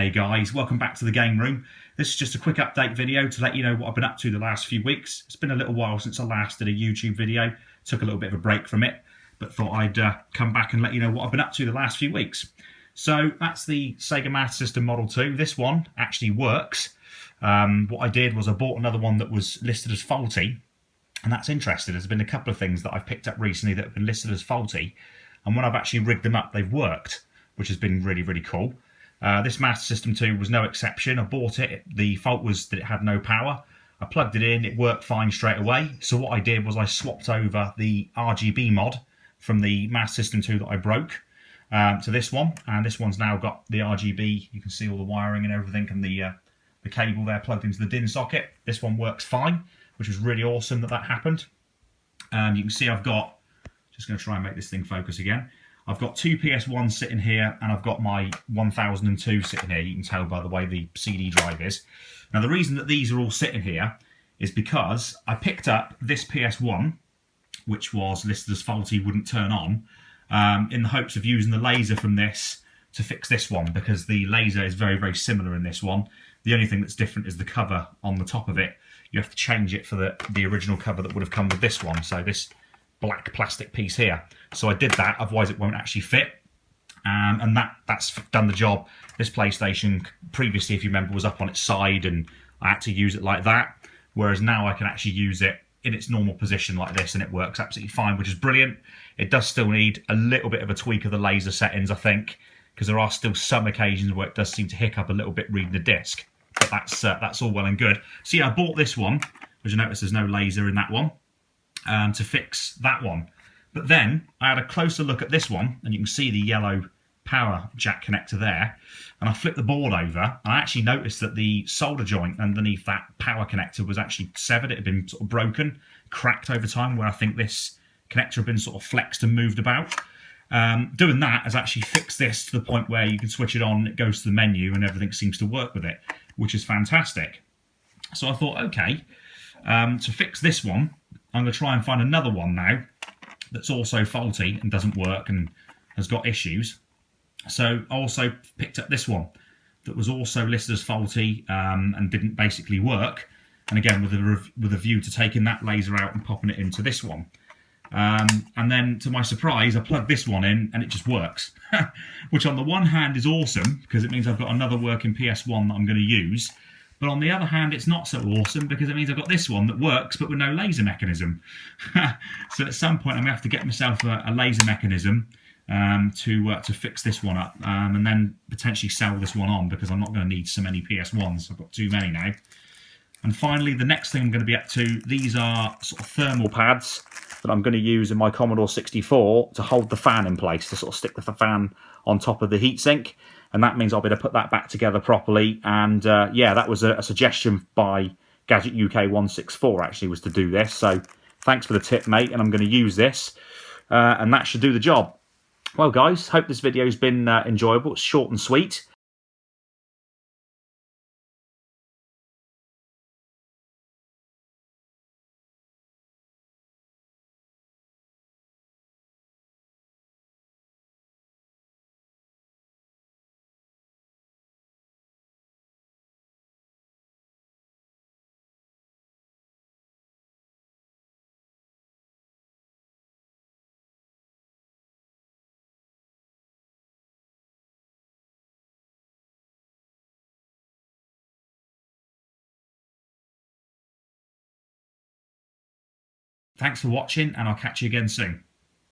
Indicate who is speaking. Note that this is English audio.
Speaker 1: Hey guys, welcome back to the game room. This is just a quick update video to let you know what I've been up to the last few weeks. It's been a little while since I last did a YouTube video. Took a little bit of a break from it, but thought I'd come back and let you know what I've been up to the last few weeks. So that's the Sega Master System Model 2. This one actually works. What I did was I bought another one that was listed as faulty, and that's interesting. There's been a couple of things that I've picked up recently that have been listed as faulty, and when I've actually rigged them up, they've worked, which has been really, really cool. This Master System 2 was no exception. I bought it. The fault was that it had no power. I plugged it in. It worked fine straight away. So what I did was I swapped over the RGB mod from the Master System 2 that I broke to this one. And this one's now got the RGB. You can see all the wiring and everything, and the cable there plugged into the DIN socket. This one works fine, which was really awesome that happened. You can see I've got, just going to try and make this thing focus again. I've got two PS1s sitting here, and I've got my 1002 sitting here. You can tell by the way the CD drive is. Now, the reason that these are all sitting here is because I picked up this PS1, which was listed as faulty, wouldn't turn on, in the hopes of using the laser from this to fix this one, because the laser is very, very similar in this one. The only thing that's different is the cover on the top of it. You have to change it for the original cover that would have come with this one. So this black plastic piece here. So I did that, otherwise it won't actually fit. And that's done the job. This PlayStation previously, if you remember, was up on its side and I had to use it like that. Whereas now I can actually use it in its normal position like this, and it works absolutely fine, which is brilliant. It does still need a little bit of a tweak of the laser settings, I think, because there are still some occasions where it does seem to hiccup a little bit reading the disc. But that's all well and good. So yeah, I bought this one, which you notice there's no laser in that one, to fix that one. But then I had a closer look at this one, and you can see the yellow power jack connector there. And I flipped the board over, and I actually noticed that the solder joint underneath that power connector was actually severed. It had been sort of broken, cracked over time, where I think this connector had been sort of flexed and moved about. Doing that has actually fixed this to the point where you can switch it on, it goes to the menu, and everything seems to work with it, which is fantastic. So I thought, okay, to fix this one, I'm going to try and find another one now that's also faulty and doesn't work and has got issues. So I also picked up this one that was also listed as faulty and didn't basically work. And again, with a view to taking that laser out and popping it into this one. And then, to my surprise, I plugged this one in and it just works. Which on the one hand is awesome, because it means I've got another working PS1 that I'm going to use. But on the other hand, it's not so awesome, because it means I've got this one that works, but with no laser mechanism. So at some point, I'm going to have to get myself a laser mechanism to fix this one up, and then potentially sell this one on, because I'm not going to need so many PS1s. I've got too many now. And finally, the next thing I'm going to be up to, these are sort of thermal pads that I'm going to use in my Commodore 64 to hold the fan in place, to sort of stick the fan on top of the heatsink. And that means I'll be able to put that back together properly. And yeah, that was a suggestion by Gadget UK 164, actually, was to do this. So thanks for the tip, mate, and I'm going to use this. And that should do the job. Well, guys, hope this video's been enjoyable. It's short and sweet. Thanks for watching, and I'll catch you again soon.